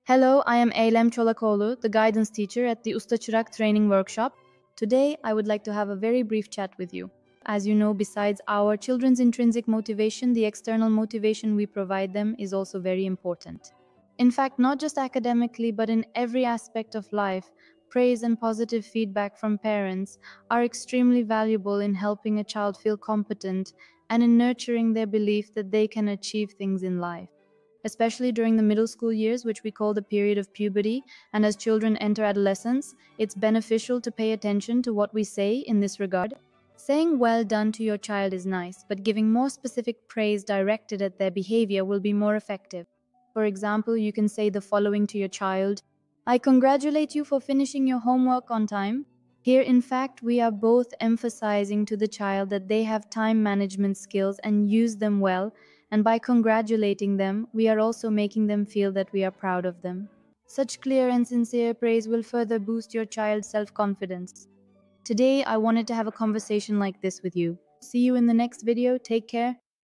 Hello, I am Eylem Çolakoğlu, the guidance teacher at the Usta-Çırak training workshop. Today, I would like to have a very brief chat with you. As you know, besides our children's intrinsic motivation, the external motivation we provide them is also very important. In fact, not just academically, but in every aspect of life, praise and positive feedback from parents are extremely valuable in helping a child feel competent and in nurturing their belief that they can achieve things in life. Especially during the middle school years, which we call the period of puberty, and as children enter adolescence, it's beneficial to pay attention to what we say in this regard. Saying well done to your child is nice, but giving more specific praise directed at their behavior will be more effective. For example, you can say the following to your child: I congratulate you for finishing your homework on time. Here, in fact, we are both emphasizing to the child that they have time management skills and use them well, and by congratulating them, we are also making them feel that we are proud of them. Such clear and sincere praise will further boost your child's self-confidence. Today, I wanted to have a conversation like this with you. See you in the next video. Take care.